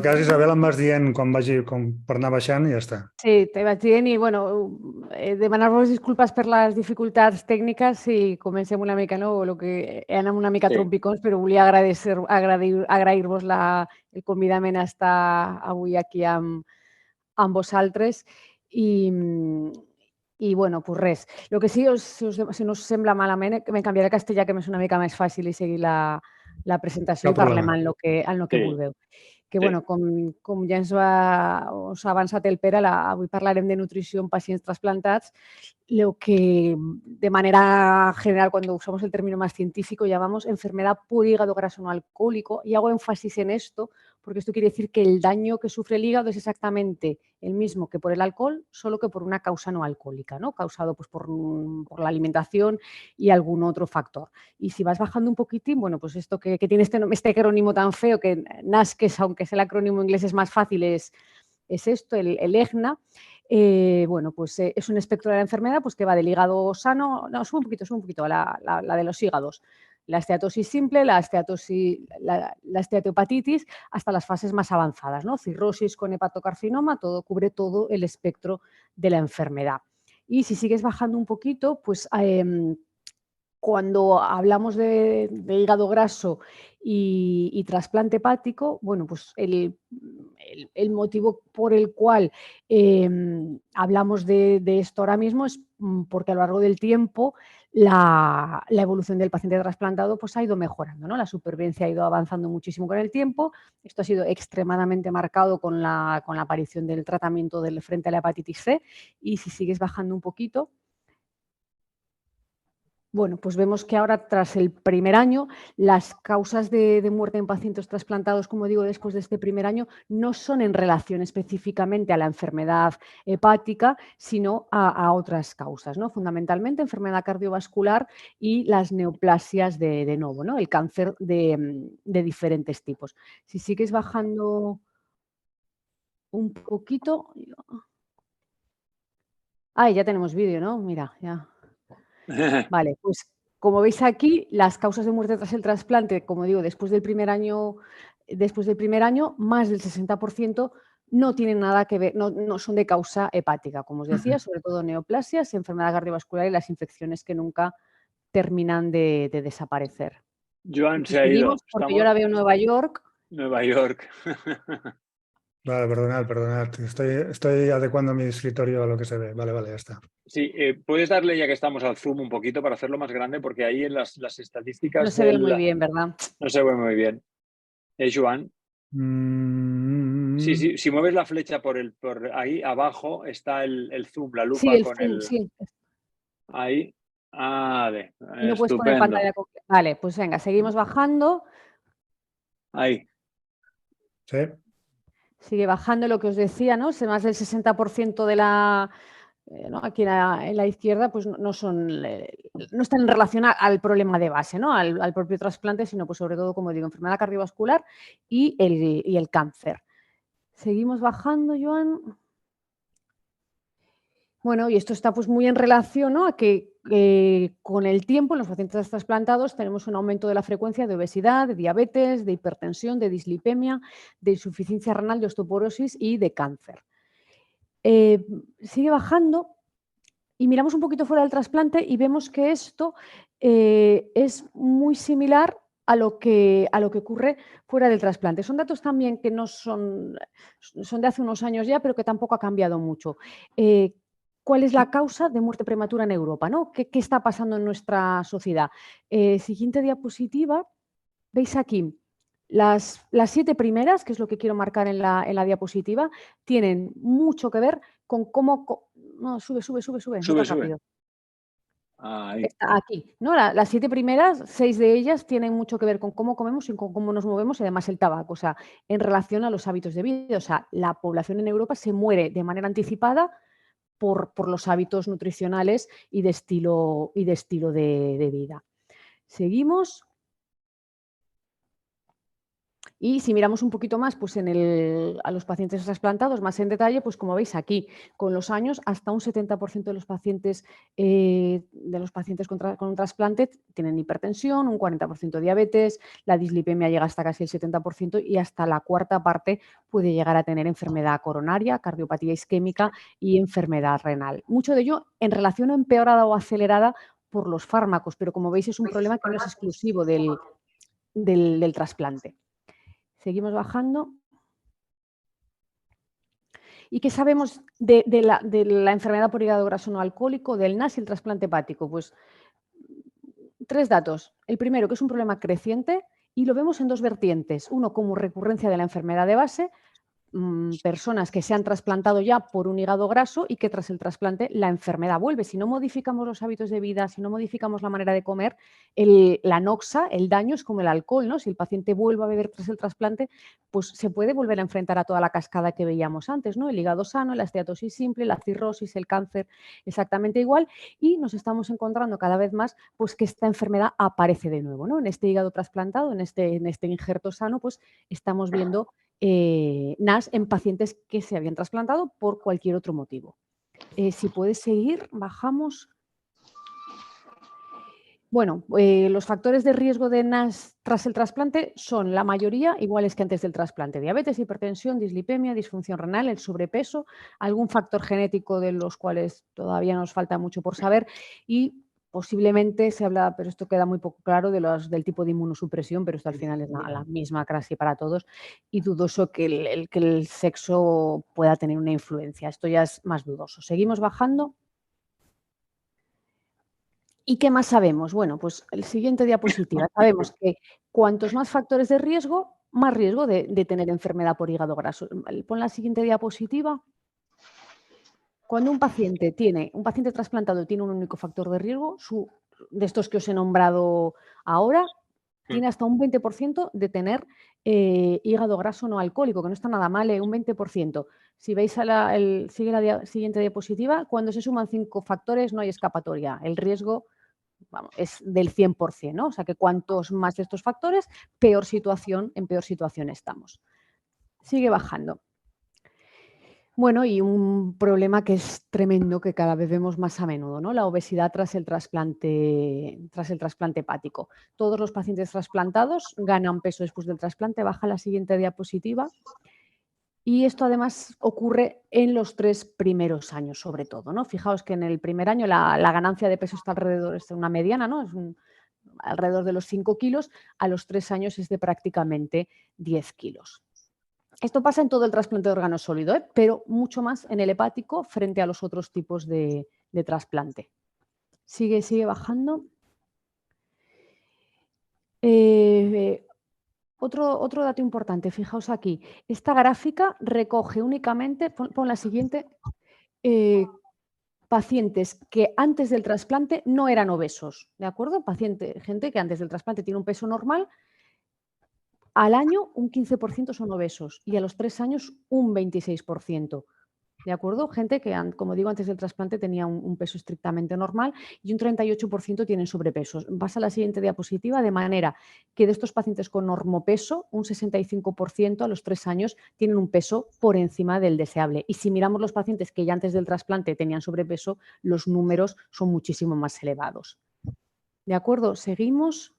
cas, Isabel, em vas dient quan per anar baixant i ja està. Sí, te vaig dient i, bueno, demanar-vos disculpes per les dificultats tècniques i comencem una mica, no? Anem una mica trompicons, però volia agrair-vos el convidament a estar avui aquí amb vosaltres i bueno, pues res. El que sí, si no us sembla malament, me canviaré a castellà, que m'és una mica més fàcil i seguir la presentació i parlem en el que vulgueu. Que, bueno, com ja us ha avançat el Pere, avui parlarem de nutrició en pacients trasplantats, lo que de manera general, cuando usamos el término más científico, llamamos enfermedad por hígado graso no alcohólico, y hago énfasis en esto porque esto quiere decir que el daño que sufre el hígado es exactamente el mismo que por el alcohol, solo que por una causa no alcohólica, ¿no? Causado pues, por la alimentación y algún otro factor. Y si vas bajando un poquitín, bueno, pues esto que tiene este acrónimo tan feo, que NASCES, aunque es el acrónimo inglés es más fácil, es esto, el EGNA. Bueno, pues es un espectro de la enfermedad pues, que va del hígado sano, no, sube un poquito a la de los hígados, la esteatosis simple, la esteatohepatitis, hasta las fases más avanzadas, ¿no? Cirrosis con hepatocarcinoma, cubre todo el espectro de la enfermedad. Y si sigues bajando un poquito, pues cuando hablamos de hígado graso y trasplante hepático, bueno, pues el motivo por el cual hablamos de esto ahora mismo es porque a lo largo del tiempo la evolución del paciente trasplantado pues, ha ido mejorando, ¿no? La supervivencia ha ido avanzando muchísimo con el tiempo. Esto ha sido extremadamente marcado con la aparición del tratamiento frente a la hepatitis C. Y si sigues bajando un poquito, bueno, pues vemos que ahora, tras el primer año, las causas de muerte en pacientes trasplantados, como digo, después de este primer año, no son en relación específicamente a la enfermedad hepática, sino a otras causas, ¿no? Fundamentalmente enfermedad cardiovascular y las neoplasias de novo, ¿no? El cáncer de diferentes tipos. Si sigues bajando un poquito... Ah, ya tenemos vídeo, ¿no? Mira, ya... Vale, pues como veis aquí, las causas de muerte tras el trasplante, como digo, después del primer año, más del 60% no tienen nada que ver, no son de causa hepática, como os decía, sobre todo neoplasias, enfermedad cardiovascular y las infecciones que nunca terminan de desaparecer. Joan se ha ido. Porque yo ahora veo Nueva York. Nueva York. Vale, perdonad. Estoy adecuando mi escritorio a lo que se ve. Vale, ya está. Sí, puedes darle, ya que estamos al zoom, un poquito para hacerlo más grande, porque ahí en las estadísticas... No se ve muy bien, ¿verdad? No se ve muy bien. Joan. Sí, si mueves la flecha por ahí abajo está el zoom, la lupa sí, con zoom, el... Sí. Ahí. Vale, no puedes poner pantalla completa. Vale, pues venga, seguimos bajando. Ahí. Sí. Sigue bajando lo que os decía, ¿no? Más del 60% de la... ¿no? Aquí en la izquierda pues no están en relación al problema de base, ¿no? Al propio trasplante, sino pues sobre todo, como digo, enfermedad cardiovascular y el cáncer. Seguimos bajando, Joan. Bueno, y esto está pues muy en relación, ¿no? A que con el tiempo en los pacientes trasplantados tenemos un aumento de la frecuencia de obesidad, de diabetes, de hipertensión, de dislipemia, de insuficiencia renal, de osteoporosis y de cáncer. Sigue bajando y miramos un poquito fuera del trasplante y vemos que esto es muy similar a lo que ocurre fuera del trasplante. Son datos también que no son de hace unos años ya, pero que tampoco ha cambiado mucho. ¿Cuál es la causa de muerte prematura en Europa, ¿no? ¿Qué está pasando en nuestra sociedad? Siguiente diapositiva. Veis aquí, las 7 primeras, que es lo que quiero marcar en la diapositiva, tienen mucho que ver con cómo... No, sube, no tan rápido. Ahí. Está aquí, ¿no? Las 7 primeras, 6 de ellas tienen mucho que ver con cómo comemos y con cómo nos movemos y además el tabaco, o sea, en relación a los hábitos de vida. O sea, la población en Europa se muere de manera anticipada por los hábitos nutricionales y de estilo de vida. Seguimos. Y si miramos un poquito más pues a los pacientes trasplantados más en detalle, pues como veis aquí, con los años hasta un 70% de los pacientes, con un trasplante tienen hipertensión, un 40% diabetes, la dislipemia llega hasta casi el 70% y hasta la cuarta parte puede llegar a tener enfermedad coronaria, cardiopatía isquémica y enfermedad renal. Mucho de ello en relación empeorada o acelerada por los fármacos, pero como veis es un problema que no es exclusivo del trasplante. Seguimos bajando. ¿Y qué sabemos de la enfermedad por hígado graso no alcohólico, del NAS y el trasplante hepático? Pues 3 datos. El primero, que es un problema creciente y lo vemos en 2 vertientes. Uno, como recurrencia de la enfermedad de base, personas que se han trasplantado ya por un hígado graso y que tras el trasplante la enfermedad vuelve. Si no modificamos los hábitos de vida, si no modificamos la manera de comer, la noxa, el daño es como el alcohol, ¿no? Si el paciente vuelve a beber tras el trasplante, pues se puede volver a enfrentar a toda la cascada que veíamos antes, ¿no? El hígado sano, la esteatosis simple, la cirrosis, el cáncer, exactamente igual. Y nos estamos encontrando cada vez más pues que esta enfermedad aparece de nuevo, ¿no? En este hígado trasplantado, en este injerto sano, pues estamos viendo NAS en pacientes que se habían trasplantado por cualquier otro motivo. Si puedes seguir, bajamos. Bueno, los factores de riesgo de NAS tras el trasplante son la mayoría iguales que antes del trasplante. Diabetes, hipertensión, dislipemia, disfunción renal, el sobrepeso, algún factor genético de los cuales todavía nos falta mucho por saber y posiblemente se habla, pero esto queda muy poco claro, del tipo de inmunosupresión, pero esto al final es la misma casi para todos y dudoso que el sexo pueda tener una influencia. Esto ya es más dudoso. Seguimos bajando. ¿Y qué más sabemos? Bueno, pues el siguiente diapositiva. Sabemos que cuantos más factores de riesgo, más riesgo de tener enfermedad por hígado graso. Pon la siguiente diapositiva. Cuando un paciente trasplantado tiene un único factor de riesgo, de estos que os he nombrado ahora, tiene hasta un 20% de tener hígado graso no alcohólico, que no está nada mal, un 20%. Si veis sigue la siguiente diapositiva, cuando se suman 5 factores no hay escapatoria. El riesgo es del 100%, ¿no? O sea que cuantos más de estos factores, en peor situación estamos. Sigue bajando. Bueno, y un problema que es tremendo, que cada vez vemos más a menudo, ¿no? La obesidad tras el trasplante hepático. Todos los pacientes trasplantados ganan peso después del trasplante. Baja la siguiente diapositiva. Y esto además ocurre en los 3 primeros años, sobre todo, ¿no? Fijaos que en el primer año la ganancia de peso está alrededor, es una mediana, ¿no? Alrededor de los 5 kilos, a los 3 años es de prácticamente 10 kilos. Esto pasa en todo el trasplante de órgano sólido, pero mucho más en el hepático frente a los otros tipos de trasplante. Sigue bajando. Otro dato importante, fijaos aquí. Esta gráfica recoge únicamente, pon la siguiente, pacientes que antes del trasplante no eran obesos, ¿de acuerdo? Gente que antes del trasplante tiene un peso normal. Al año un 15% son obesos y a los 3 años un 26%, ¿de acuerdo? Gente que, como digo, antes del trasplante tenía un peso estrictamente normal y un 38% tienen sobrepesos. Pasa a la siguiente diapositiva, de manera que de estos pacientes con normopeso, un 65% a los 3 años tienen un peso por encima del deseable. Y si miramos los pacientes que ya antes del trasplante tenían sobrepeso, los números son muchísimo más elevados. ¿De acuerdo? Seguimos.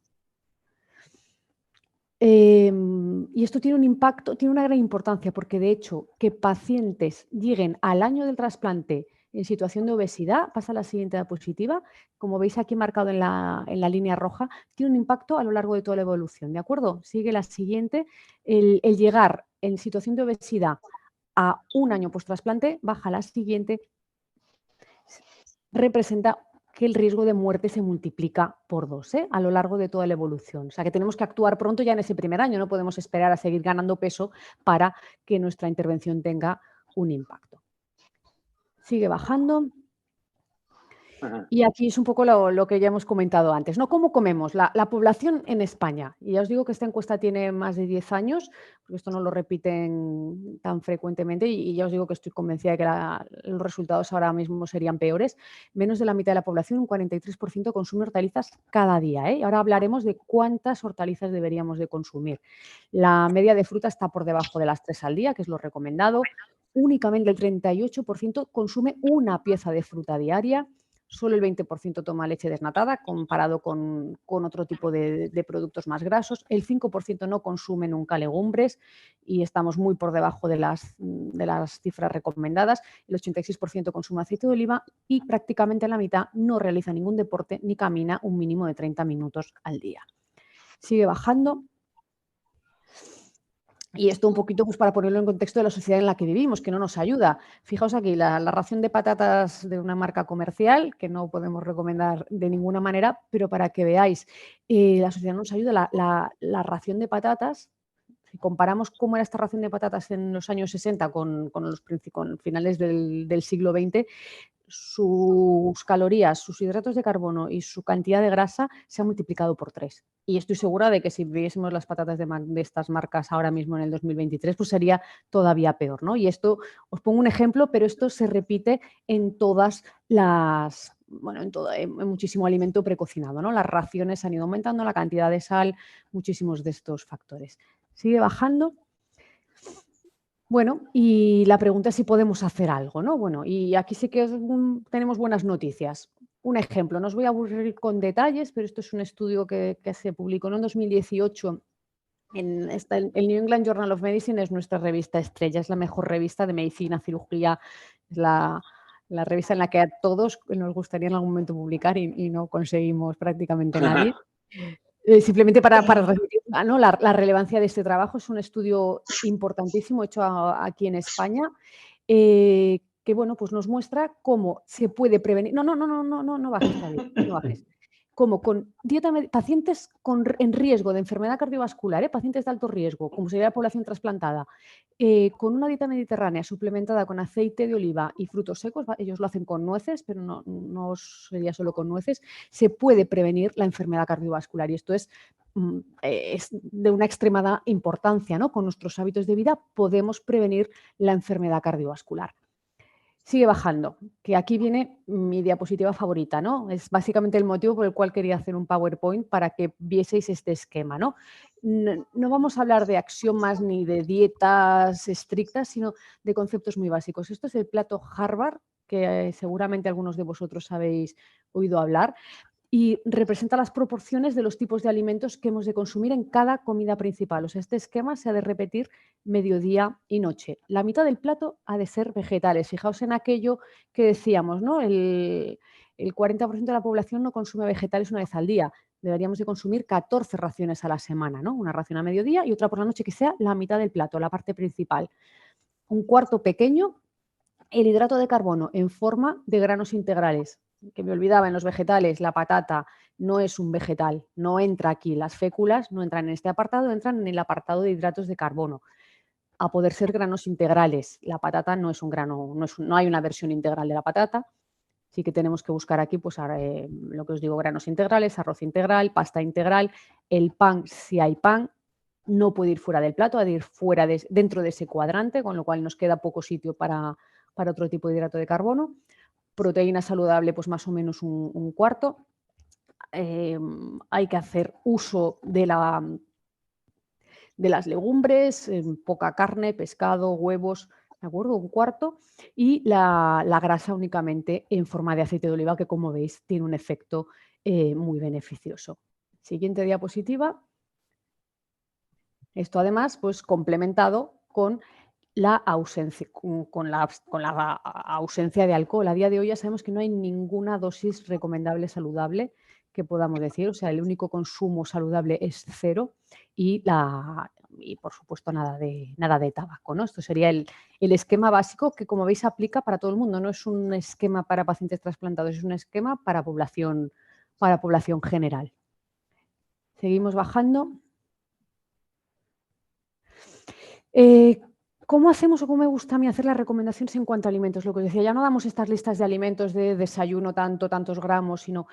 Y esto tiene un impacto, tiene una gran importancia, porque de hecho que pacientes lleguen al año del trasplante en situación de obesidad, pasa a la siguiente diapositiva, como veis aquí marcado en la línea roja, tiene un impacto a lo largo de toda la evolución, ¿de acuerdo? Sigue la siguiente, el llegar en situación de obesidad a un año post-trasplante, baja la siguiente, representa que el riesgo de muerte se multiplica por 2 a lo largo de toda la evolución. O sea que tenemos que actuar pronto ya en ese primer año, no podemos esperar a seguir ganando peso para que nuestra intervención tenga un impacto. Sigue bajando. Y aquí es un poco lo que ya hemos comentado antes, ¿no? ¿Cómo comemos? La población en España, y ya os digo que esta encuesta tiene más de 10 años, porque esto no lo repiten tan frecuentemente, y ya os digo que estoy convencida de que los resultados ahora mismo serían peores. Menos de la mitad de la población, un 43%, consume hortalizas cada día, ¿eh? Y ahora hablaremos de cuántas hortalizas deberíamos de consumir. La media de fruta está por debajo de las 3 al día, que es lo recomendado. Únicamente el 38% consume una pieza de fruta diaria. Solo el 20% toma leche desnatada, comparado con otro tipo de productos más grasos. El 5% no consume nunca legumbres y estamos muy por debajo de las cifras recomendadas. El 86% consume aceite de oliva y prácticamente la mitad no realiza ningún deporte ni camina un mínimo de 30 minutos al día. Sigue bajando. Y esto un poquito pues para ponerlo en contexto de la sociedad en la que vivimos, que no nos ayuda. Fijaos aquí, la ración de patatas de una marca comercial, que no podemos recomendar de ninguna manera, pero para que veáis, la sociedad no nos ayuda. La ración de patatas, si comparamos cómo era esta ración de patatas en los años 60 con finales del siglo XX, sus calorías, sus hidratos de carbono y su cantidad de grasa se ha multiplicado por 3. Y estoy segura de que si viésemos las patatas de estas marcas ahora mismo en el 2023, pues sería todavía peor, ¿no? Y esto, os pongo un ejemplo, pero esto se repite en todas las, bueno, en muchísimo alimento precocinado, ¿no? Las raciones han ido aumentando, la cantidad de sal, muchísimos de estos factores. Sigue bajando. Bueno, y la pregunta es si podemos hacer algo, ¿no? Bueno, y aquí sí que tenemos buenas noticias. Un ejemplo, no os voy a aburrir con detalles, pero esto es un estudio que se publicó en 2018 el New England Journal of Medicine. Es nuestra revista estrella, es la mejor revista de medicina, cirugía, es la revista en la que a todos nos gustaría en algún momento publicar y no conseguimos prácticamente nadie. Simplemente para transmitir, ¿no?, la relevancia de este trabajo. Es un estudio importantísimo hecho aquí en España, que bueno, pues nos muestra cómo se puede prevenir. No bajes, David, no bajes. Como con pacientes en riesgo de enfermedad cardiovascular, pacientes de alto riesgo, como sería la población trasplantada, con una dieta mediterránea suplementada con aceite de oliva y frutos secos, ellos lo hacen con nueces, pero no sería solo con nueces, se puede prevenir la enfermedad cardiovascular. Y esto es de una extremada importancia, ¿no? Con nuestros hábitos de vida podemos prevenir la enfermedad cardiovascular. Sigue bajando, que aquí viene mi diapositiva favorita, ¿no? Es básicamente el motivo por el cual quería hacer un PowerPoint, para que vieseis este esquema, ¿no? No vamos a hablar de axiomas ni de dietas estrictas, sino de conceptos muy básicos. Esto es el plato Harvard, que seguramente algunos de vosotros habéis oído hablar, y representa las proporciones de los tipos de alimentos que hemos de consumir en cada comida principal. O sea, este esquema se ha de repetir mediodía y noche. La mitad del plato ha de ser vegetales. Fijaos en aquello que decíamos, ¿no? El 40% de la población no consume vegetales una vez al día. Deberíamos de consumir 14 raciones a la semana, ¿no? Una ración a mediodía y otra por la noche, que sea la mitad del plato, la parte principal. Un cuarto pequeño, el hidrato de carbono en forma de granos integrales, que me olvidaba, en los vegetales, la patata no es un vegetal, no entra aquí. Las féculas no entran en este apartado, entran en el apartado de hidratos de carbono, a poder ser granos integrales. La patata no es un grano, no hay una versión integral de la patata. Sí que tenemos que buscar aquí, pues lo que os digo, granos integrales, arroz integral, pasta integral. El pan, si hay pan, no puede ir fuera del plato, ha de ir dentro de ese cuadrante, con lo cual nos queda poco sitio para otro tipo de hidrato de carbono. Proteína saludable, pues más o menos un cuarto. Hay que hacer uso de las legumbres, poca carne, pescado, huevos, ¿de acuerdo? Un cuarto. Y la grasa únicamente en forma de aceite de oliva, que como veis tiene un efecto muy beneficioso. Siguiente diapositiva. Esto además, pues complementado con la ausencia de alcohol. A día de hoy ya sabemos que no hay ninguna dosis recomendable saludable que podamos decir. O sea, el único consumo saludable es 0 y por supuesto nada de tabaco, ¿no? Esto sería el esquema básico, que como veis aplica para todo el mundo. No es un esquema para pacientes trasplantados, es un esquema para población general. Seguimos bajando. ¿Cómo hacemos o cómo me gusta a mí hacer las recomendaciones en cuanto a alimentos? Lo que os decía, ya no damos estas listas de alimentos de desayuno tantos gramos, sino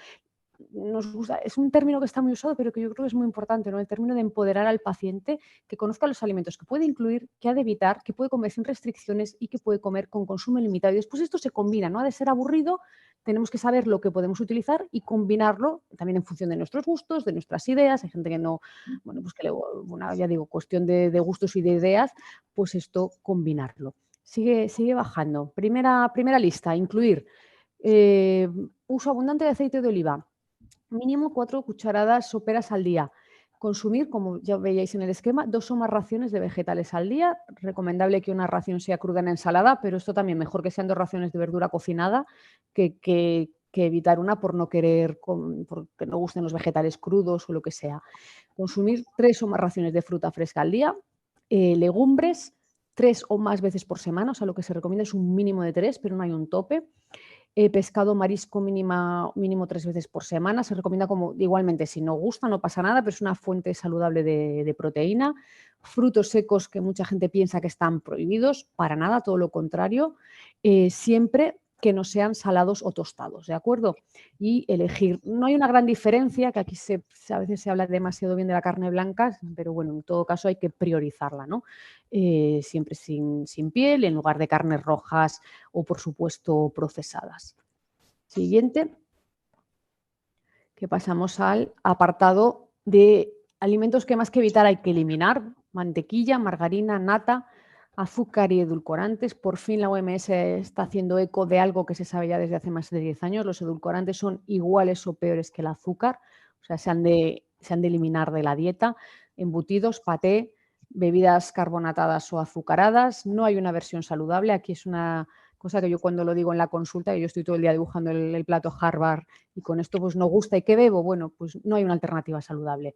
nos gusta, es un término que está muy usado, pero que yo creo que es muy importante, ¿no? El término de empoderar al paciente, que conozca los alimentos que puede incluir, que ha de evitar, que puede comer sin restricciones y que puede comer con consumo ilimitado. Y después esto se combina, no ha de ser aburrido, tenemos que saber lo que podemos utilizar y combinarlo también en función de nuestros gustos, de nuestras ideas. Hay gente que no, bueno, pues que bueno, ya digo, cuestión de gustos y de ideas, pues esto combinarlo. Sigue bajando. Primera lista, incluir uso abundante de aceite de oliva. Mínimo 4 cucharadas soperas al día. Consumir, como ya veíais en el esquema, 2 o más raciones de vegetales al día. Recomendable que una ración sea cruda en ensalada, pero esto también mejor que sean 2 raciones de verdura cocinada que evitar una por no querer, porque no gusten los vegetales crudos o lo que sea. Consumir 3 o más raciones de fruta fresca al día. Legumbres 3 o más veces por semana, o sea, lo que se recomienda es un mínimo de 3, pero no hay un tope. Pescado, marisco mínimo 3 veces por semana. Se recomienda como, igualmente, si no gusta, no pasa nada, pero es una fuente saludable de proteína. Frutos secos que mucha gente piensa que están prohibidos, para nada, todo lo contrario. Siempre que no sean salados o tostados, ¿de acuerdo? Y elegir. No hay una gran diferencia, que aquí a veces se habla demasiado bien de la carne blanca, pero bueno, en todo caso hay que priorizarla, ¿no? Siempre sin piel, en lugar de carnes rojas o, por supuesto, procesadas. Siguiente, que pasamos al apartado de alimentos que más que evitar hay que eliminar: mantequilla, margarina, nata, azúcar y edulcorantes. Por fin la OMS está haciendo eco de algo que se sabe ya desde hace más de 10 años. Los edulcorantes son iguales o peores que el azúcar, o sea, se han de eliminar de la dieta. Embutidos, paté, bebidas carbonatadas o azucaradas. No hay una versión saludable. Aquí es una cosa que yo cuando lo digo en la consulta, que yo estoy todo el día dibujando el plato Harvard y con esto pues no gusta. ¿Y qué bebo? Bueno, pues no hay una alternativa saludable.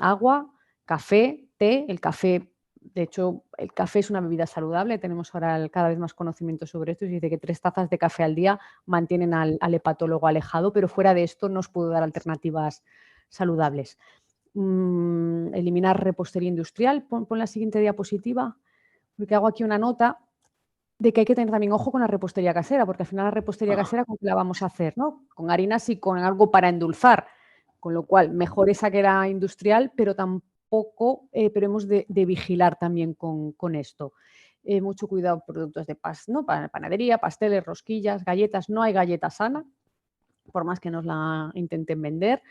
Agua, café, té. El café, de hecho, el café es una bebida saludable. Tenemos ahora cada vez más conocimiento sobre esto y se dice que 3 tazas de café al día mantienen al hepatólogo alejado, pero fuera de esto no os puedo dar alternativas saludables. Eliminar repostería industrial. Pon la siguiente diapositiva, porque hago aquí una nota de que hay que tener también ojo con la repostería casera, porque al final la repostería casera, ¿con qué la vamos a hacer? ¿No? Con harinas y con algo para endulzar, con lo cual mejor esa que era industrial, pero tampoco, pero hemos de vigilar también con esto. Mucho cuidado con productos de panadería, pasteles, rosquillas, galletas. No hay galleta sana, por más que nos la intenten vender.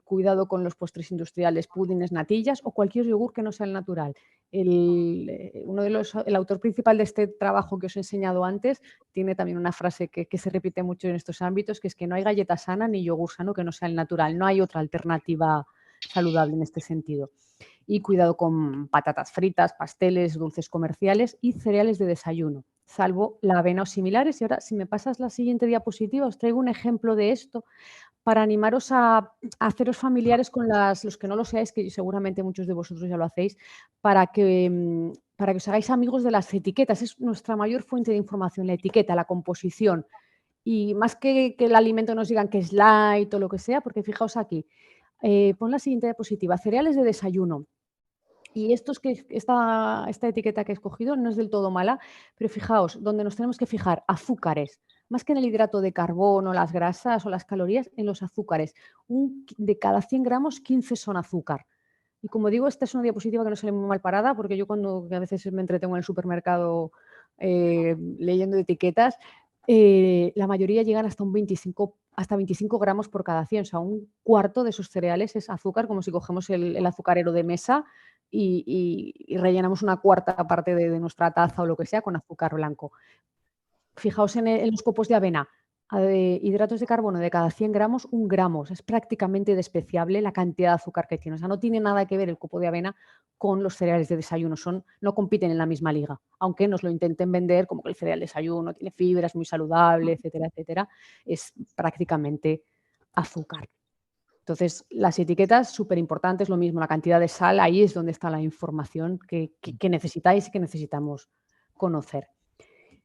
Cuidado con los postres industriales, pudines, natillas o cualquier yogur que no sea el natural. El autor principal de este trabajo que os he enseñado antes tiene también una frase que se repite mucho en estos ámbitos, que es que no hay galleta sana ni yogur sano que no sea el natural. No hay otra alternativa saludable en este sentido. Y cuidado con patatas fritas, pasteles, dulces comerciales y cereales de desayuno, salvo la avena o similares. Y ahora, si me pasas la siguiente diapositiva, os traigo un ejemplo de esto para animaros a haceros familiares con los que no lo seáis, que seguramente muchos de vosotros ya lo hacéis, para que os hagáis amigos de las etiquetas. Es nuestra mayor fuente de información, la etiqueta, la composición. Y más que el alimento nos digan que es light o lo que sea, porque fijaos aquí, pon la siguiente diapositiva, cereales de desayuno. Y esta etiqueta que he escogido no es del todo mala, pero fijaos, donde nos tenemos que fijar, azúcares, más que en el hidrato de carbono, las grasas o las calorías, en los azúcares. De cada 100 gramos, 15 son azúcar. Y como digo, esta es una diapositiva que no sale muy mal parada, porque yo cuando a veces me entretengo en el supermercado leyendo etiquetas, la mayoría llegan hasta 25 gramos por cada 100, o sea, un cuarto de esos cereales es azúcar, como si cogemos el azucarero de mesa y rellenamos una cuarta parte de nuestra taza o lo que sea con azúcar blanco. Fijaos en los copos de avena, hidratos de carbono de cada 100 gramos, 1 gramo. O sea, es prácticamente despreciable la cantidad de azúcar que tiene. O sea, no tiene nada que ver el copo de avena con los cereales de desayuno. No compiten en la misma liga, aunque nos lo intenten vender como que el cereal de desayuno tiene fibra, es muy saludable, etcétera, etcétera. Es prácticamente azúcar. Entonces, las etiquetas, súper importantes, lo mismo, la cantidad de sal, ahí es donde está la información que necesitáis y que necesitamos conocer.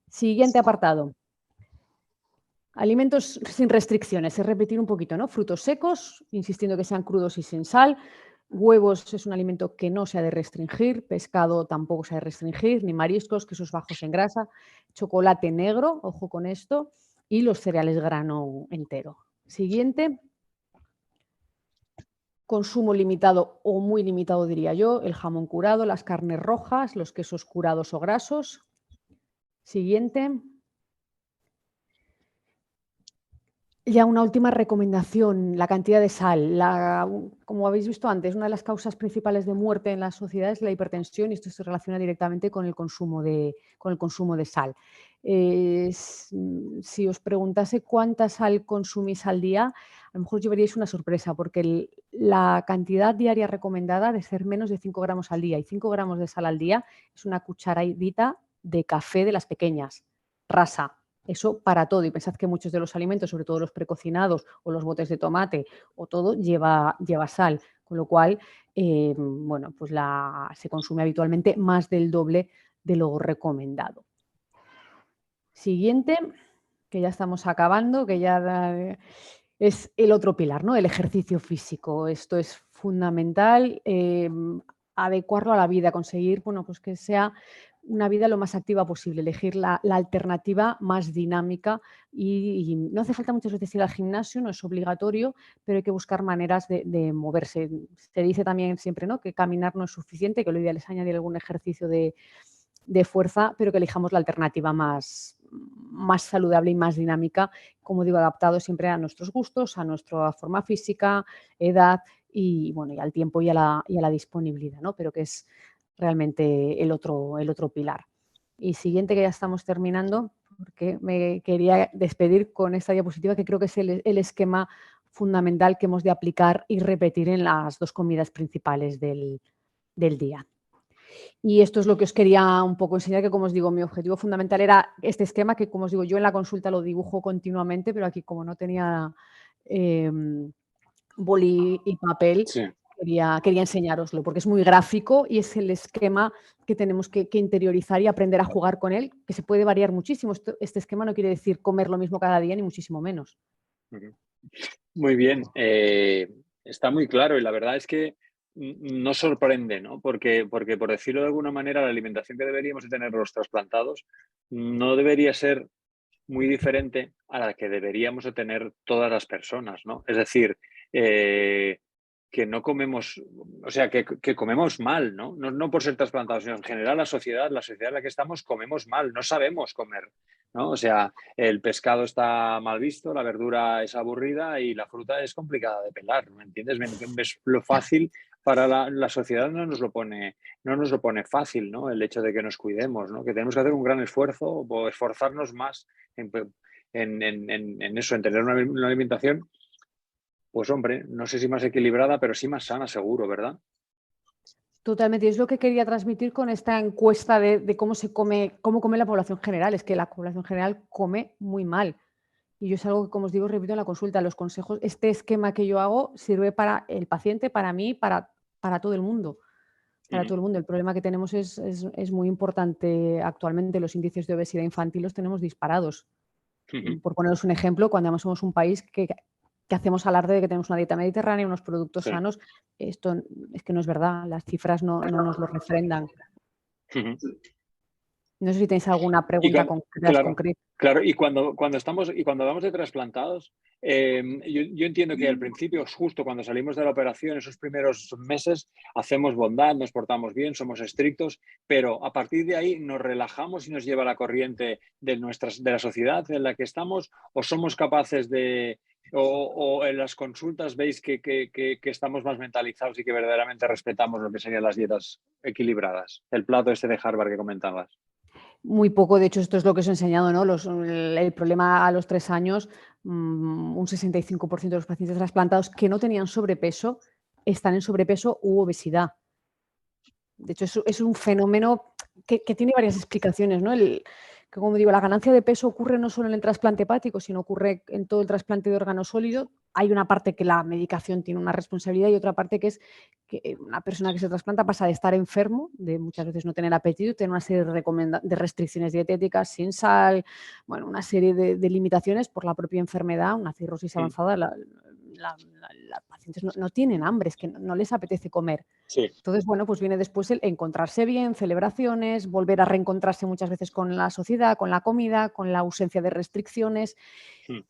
Siguiente apartado. Alimentos sin restricciones, es repetir un poquito, ¿no? Frutos secos, insistiendo que sean crudos y sin sal. Huevos es un alimento que no se ha de restringir, pescado tampoco se ha de restringir, ni mariscos, quesos bajos en grasa, chocolate negro, ojo con esto, y los cereales grano entero. Siguiente. Consumo limitado o muy limitado, diría yo, el jamón curado, las carnes rojas, los quesos curados o grasos. Siguiente. Ya una última recomendación, la cantidad de sal. Como habéis visto antes, una de las causas principales de muerte en la sociedad es la hipertensión y esto se relaciona directamente con el consumo de sal. Si os preguntase cuánta sal consumís al día, a lo mejor llevaríais una sorpresa porque la cantidad diaria recomendada debe ser menos de 5 gramos al día y 5 gramos de sal al día es una cucharadita de café de las pequeñas, rasa. Eso para todo, y pensad que muchos de los alimentos, sobre todo los precocinados o los botes de tomate o todo, lleva sal, con lo cual bueno, pues se consume habitualmente más del doble de lo recomendado. Siguiente, que ya estamos acabando, que ya es el otro pilar, ¿no? El ejercicio físico. Esto es fundamental, adecuarlo a la vida, conseguir, bueno, pues que sea una vida lo más activa posible, elegir la alternativa más dinámica y no hace falta muchas veces ir al gimnasio, no es obligatorio, pero hay que buscar maneras de moverse. Se dice también siempre, ¿no?, que caminar no es suficiente, que lo ideal es añadir algún ejercicio de fuerza, pero que elijamos la alternativa más saludable y más dinámica, como digo, adaptado siempre a nuestros gustos, a nuestra forma física, edad y, bueno, y al tiempo y a la disponibilidad, ¿no? Pero que es realmente el otro pilar. Y siguiente, que ya estamos terminando, porque me quería despedir con esta diapositiva que creo que es el esquema fundamental que hemos de aplicar y repetir en las 2 comidas principales del día. Y esto es lo que os quería un poco enseñar, que como os digo, mi objetivo fundamental era este esquema, que como os digo, yo en la consulta lo dibujo continuamente, pero aquí como no tenía boli y papel, sí, quería enseñároslo, porque es muy gráfico y es el esquema que tenemos que interiorizar y aprender a jugar con él, que se puede variar muchísimo. Este esquema no quiere decir comer lo mismo cada día, ni muchísimo menos. Muy bien, está muy claro y la verdad es que nos sorprende, ¿no? Porque, por decirlo de alguna manera, la alimentación que deberíamos de tener los trasplantados no debería ser muy diferente a la que deberíamos de tener todas las personas, ¿no? Es decir, que no comemos, o sea, que comemos mal, ¿no? No por ser trasplantados, sino en general la sociedad en la que estamos comemos mal, no sabemos comer, ¿no? O sea, el pescado está mal visto, la verdura es aburrida y la fruta es complicada de pelar, ¿me entiendes? Es lo fácil para la sociedad no nos lo pone fácil, ¿no? El hecho de que nos cuidemos, ¿no? Que tenemos que hacer un gran esfuerzo o esforzarnos más en eso, en tener una alimentación, pues hombre, no sé si más equilibrada, pero sí más sana, seguro, ¿verdad? Totalmente, y es lo que quería transmitir con esta encuesta de cómo come la población general. Es que la población general come muy mal. Y yo es algo que, como os digo, repito en la consulta, los consejos, este esquema que yo hago sirve para el paciente, para mí, para todo el mundo. Para todo el mundo. El problema que tenemos es muy importante actualmente. Los índices de obesidad infantil los tenemos disparados. Por poneros un ejemplo, cuando además somos un país que hacemos alarde de que tenemos una dieta mediterránea, unos productos sanos, esto es que no es verdad, las cifras no nos lo refrendan. No sé si tenéis alguna pregunta concreta. Claro, y cuando hablamos de trasplantados, yo entiendo que al principio, justo cuando salimos de la operación, esos primeros meses, hacemos bondad, nos portamos bien, somos estrictos, pero a partir de ahí nos relajamos y nos lleva la corriente de la sociedad en la que estamos, o somos capaces de, o en las consultas veis que estamos más mentalizados y que verdaderamente respetamos lo que serían las dietas equilibradas, el plato este de Harvard que comentabas. Muy poco, de hecho, esto es lo que os he enseñado, ¿no? El problema a los 3 años, un 65% de los pacientes trasplantados que no tenían sobrepeso están en sobrepeso u obesidad. De hecho, es un fenómeno que tiene varias explicaciones, ¿no? Que, como digo, la ganancia de peso ocurre no solo en el trasplante hepático, sino ocurre en todo el trasplante de órgano sólido. Hay una parte que la medicación tiene una responsabilidad y otra parte que es que una persona que se trasplanta pasa de estar enfermo, de muchas veces no tener apetito, tener una serie de restricciones dietéticas, sin sal, bueno, una serie de limitaciones por la propia enfermedad, una cirrosis avanzada, las pacientes no tienen hambre, es que no les apetece comer. Sí. Entonces, bueno, pues viene después el encontrarse bien, celebraciones, volver a reencontrarse muchas veces con la sociedad, con la comida, con la ausencia de restricciones.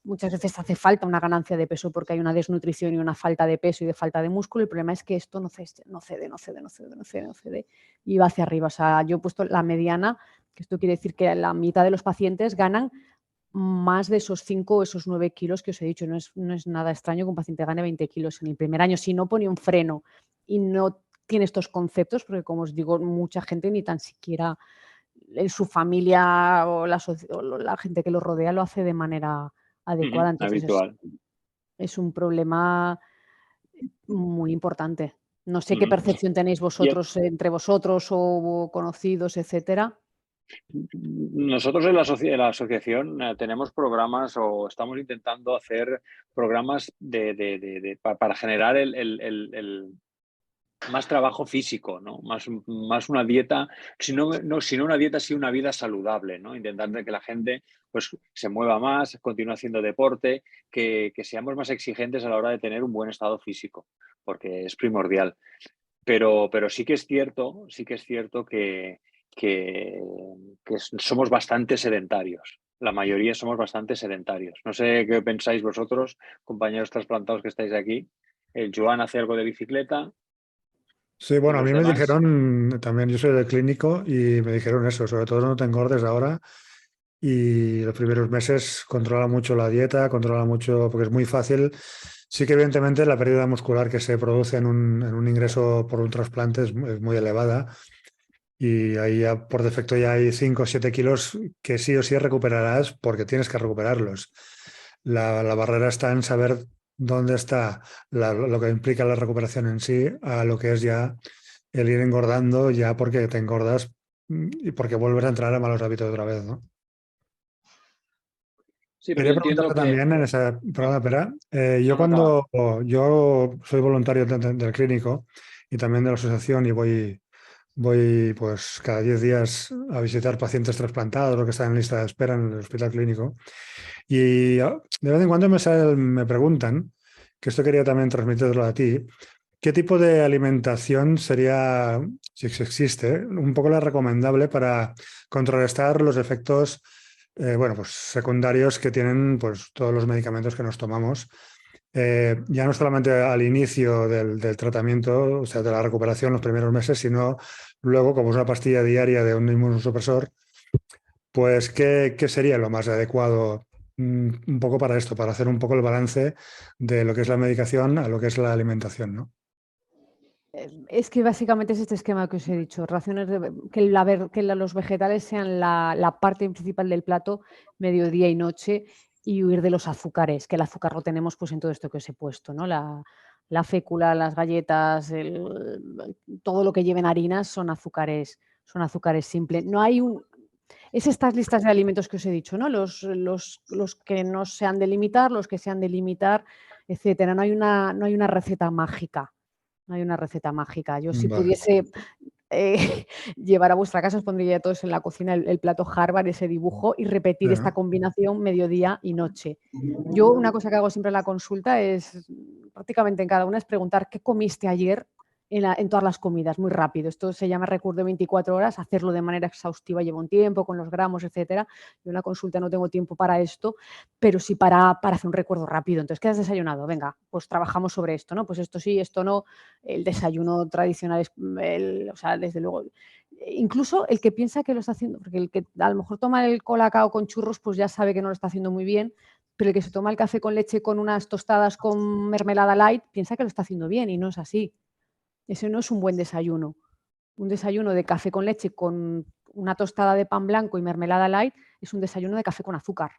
Muchas veces hace falta una ganancia de peso porque hay una desnutrición y una falta de peso y de falta de músculo. El problema es que esto no cede y va hacia arriba. O sea, yo he puesto la mediana, que esto quiere decir que la mitad de los pacientes ganan más de esos 5 o esos 9 kilos que os he dicho. No es nada extraño que un paciente gane 20 kilos en el primer año si no pone un freno y no tiene estos conceptos, porque como os digo, mucha gente ni tan siquiera en su familia o la gente que lo rodea lo hace de manera adecuada. Entonces Habitual. es un problema muy importante. No sé qué percepción tenéis vosotros entre vosotros o conocidos, etcétera. Nosotros en la asociación tenemos programas o estamos intentando hacer programas para generar el más trabajo físico, ¿no? Más una dieta, si no una dieta, sí una vida saludable, ¿no? Intentando que la gente pues, se mueva más, continúe haciendo deporte, que seamos más exigentes a la hora de tener un buen estado físico, porque es primordial. Pero sí que es cierto que somos bastante sedentarios. La mayoría somos bastante sedentarios. No sé qué pensáis vosotros, compañeros trasplantados que estáis aquí. El Joan hace algo de bicicleta. Sí, bueno, a los mí me demás. dijeron, también yo soy del clínico y me dijeron eso, sobre todo no te engordes ahora y los primeros meses controla mucho la dieta, controla mucho, porque es muy fácil. Sí que evidentemente la pérdida muscular que se produce en un ingreso por un trasplante es muy elevada y ahí ya por defecto ya hay 5 o 7 kilos que sí o sí recuperarás porque tienes que recuperarlos. La barrera está en saber dónde está lo que implica la recuperación en sí a lo que es ya el ir engordando ya porque te engordas y porque vuelves a entrar a malos hábitos otra vez, ¿no? Sí, pero Quería yo entiendo preguntarte que... también en esa... Perdona, espera. Yo acaba. yo soy voluntario del clínico y también de la asociación y voy pues cada 10 días a visitar pacientes trasplantados o que están en lista de espera en el hospital clínico. Y de vez en cuando me preguntan, que esto quería también transmitirlo a ti, ¿qué tipo de alimentación sería, si existe, un poco la recomendable para contrarrestar los efectos bueno, pues secundarios que tienen pues, todos los medicamentos que nos tomamos? Ya no solamente al inicio del tratamiento, o sea, de la recuperación los primeros meses, sino luego, como es una pastilla diaria de un inmunosupresor, pues, ¿qué sería lo más adecuado un poco para esto, para hacer un poco el balance de lo que es la medicación a lo que es la alimentación, ¿no? Es que básicamente es este esquema que os he dicho, raciones que los vegetales sean la parte principal del plato, mediodía y noche, y huir de los azúcares, que el azúcar lo tenemos pues en todo esto que os he puesto, ¿no? La fécula, las galletas, todo lo que lleven harinas son azúcares simples. No hay es estas listas de alimentos que os he dicho, ¿no? Los que no se han de limitar, los que se han de limitar, etcétera. No hay una receta mágica. No hay una receta mágica. Yo si Vale. pudiese llevar a vuestra casa, os pondría todos en la cocina el plato Harvard, ese dibujo, y repetir esta combinación mediodía y noche. Yo una cosa que hago siempre en la consulta es, prácticamente en cada una, es preguntar ¿qué comiste ayer? En todas las comidas, muy rápido. Esto se llama recuerdo de 24 horas, hacerlo de manera exhaustiva lleva un tiempo, con los gramos, etcétera. Yo en la consulta no tengo tiempo para esto, pero sí para hacer un recuerdo rápido. Entonces, ¿qué has desayunado? Venga, pues trabajamos sobre esto, ¿no? Pues esto sí, esto no. El desayuno tradicional es, o sea, desde luego, incluso el que piensa que lo está haciendo, porque el que a lo mejor toma el colacao con churros, pues ya sabe que no lo está haciendo muy bien, pero el que se toma el café con leche con unas tostadas con mermelada light, piensa que lo está haciendo bien y no es así. Ese no es un buen desayuno. Un desayuno de café con leche con una tostada de pan blanco y mermelada light es un desayuno de café con azúcar.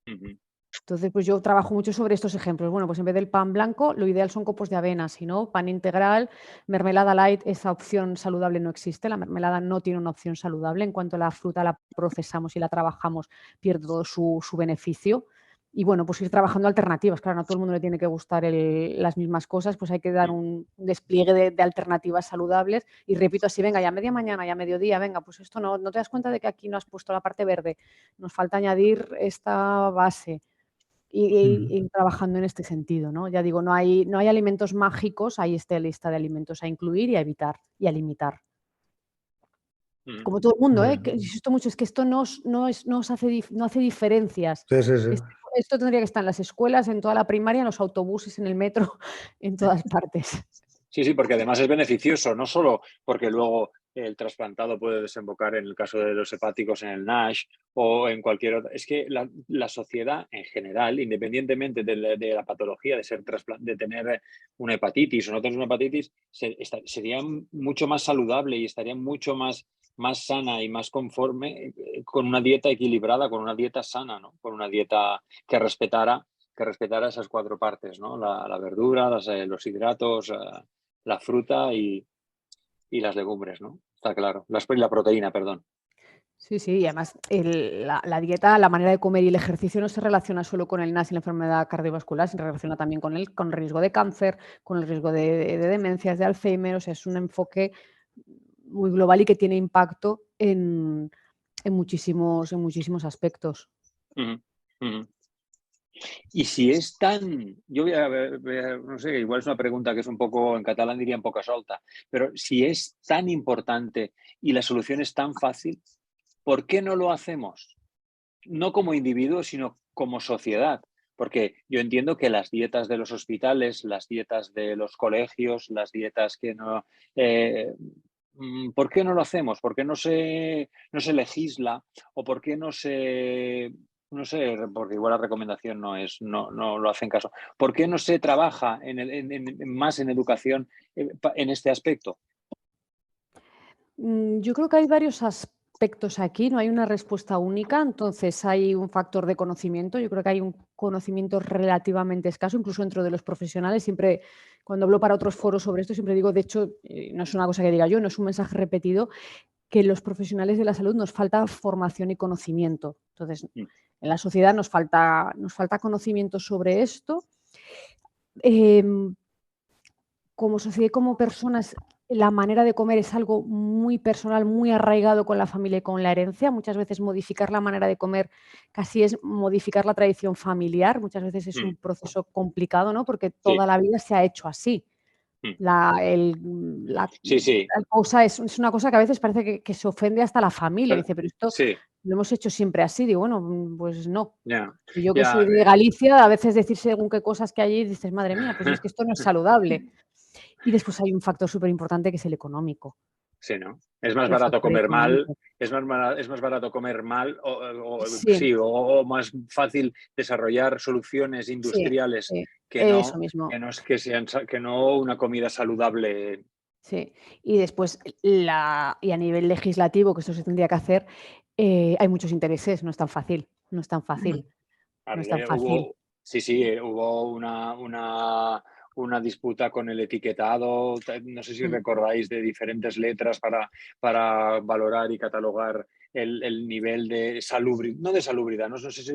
Entonces, pues yo trabajo mucho sobre estos ejemplos. Bueno, pues en vez del pan blanco, lo ideal son copos de avena, si no, pan integral, mermelada light, esa opción saludable no existe. La mermelada no tiene una opción saludable. En cuanto la fruta la procesamos y la trabajamos, pierde todo su beneficio. Y bueno, pues ir trabajando alternativas. Claro, no a todo el mundo le tiene que gustar las mismas cosas, pues hay que dar un despliegue de alternativas saludables. Y repito así, venga, ya media mañana, ya mediodía, venga, pues esto no te das cuenta de que aquí no has puesto la parte verde. Nos falta añadir esta base. ir trabajando en este sentido, ¿no? Ya digo, no hay alimentos mágicos, hay esta lista de alimentos a incluir y a evitar y a limitar. Como todo el mundo, que insisto mucho, es que esto no hace diferencias. Sí, sí, sí. Esto tendría que estar en las escuelas, en toda la primaria, en los autobuses, en el metro, en todas partes. Sí, sí, porque además es beneficioso, no solo porque luego el trasplantado puede desembocar en el caso de los hepáticos en el NASH o en cualquier otra. Es que la sociedad en general, independientemente de la patología, de tener una hepatitis o no tener una hepatitis, sería mucho más saludable y estaría mucho más sana y más conforme con una dieta equilibrada, con una dieta sana, ¿no? Con una dieta que respetara esas 4 partes, ¿no? La verdura, los hidratos, la fruta y las legumbres, ¿no? Está claro. La proteína, perdón. Sí, sí, y además la dieta, la manera de comer y el ejercicio no se relaciona solo con el NAS y la enfermedad cardiovascular, se relaciona también con el riesgo de cáncer, con el riesgo de demencias, de Alzheimer, o sea, es un enfoque muy global y que tiene impacto en muchísimos aspectos. Uh-huh, uh-huh. Y si es tan, yo voy a ver, no sé, igual es una pregunta que es un poco, en catalán diría un poco solta, pero si es tan importante y la solución es tan fácil, ¿por qué no lo hacemos? No como individuos, sino como sociedad. Porque yo entiendo que las dietas de los hospitales, las dietas de los colegios, las dietas que no... ¿por qué no lo hacemos? ¿Por qué no se legisla? ¿O por qué no se... No sé, porque igual la recomendación no lo hacen caso. ¿Por qué no se trabaja más en educación en este aspecto? Yo creo que hay varios aspectos aquí, no hay una respuesta única, entonces hay un factor de conocimiento, yo creo que hay un conocimiento relativamente escaso, incluso dentro de los profesionales, siempre cuando hablo para otros foros sobre esto, siempre digo, de hecho, no es una cosa que diga yo, no es un mensaje repetido, que los profesionales de la salud nos falta formación y conocimiento. Entonces, en la sociedad nos falta conocimiento sobre esto. Como sociedad y como personas, la manera de comer es algo muy personal, muy arraigado con la familia y con la herencia. Muchas veces modificar la manera de comer casi es modificar la tradición familiar. Muchas veces es un proceso complicado, ¿no? Porque toda la vida se ha hecho así. La Sí. cosa es una cosa que a veces parece que se ofende hasta la familia. Dice, pero esto Sí. lo hemos hecho siempre así. Digo, bueno, pues no. Ya. Y yo que soy de Galicia, a veces decir según qué cosas que hay, dices, madre mía, pues es que esto no es saludable. Y después hay un factor súper importante que es el económico. Sí, ¿no? Es más El barato factor comer mal, económico. es más barato comer mal Sí, o más fácil desarrollar soluciones sí, industriales sí, que eso no, mismo. que no una comida saludable. Sí. Y después y a nivel legislativo, que esto se tendría que hacer, hay muchos intereses, no es tan fácil, no es tan fácil, no es tan fácil. Hubo una disputa con el etiquetado, no sé si Mm. recordáis, de diferentes letras para valorar y catalogar el nivel de salubridad, no de salubridad, no sé si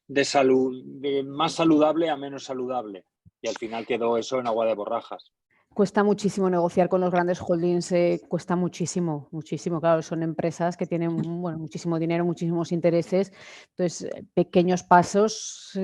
de salud, de más saludable a menos saludable. Y al final quedó eso en agua de borrajas. Cuesta muchísimo negociar con los grandes holdings, cuesta muchísimo, muchísimo. Claro, son empresas que tienen, bueno, muchísimo dinero, muchísimos intereses. Entonces, pequeños pasos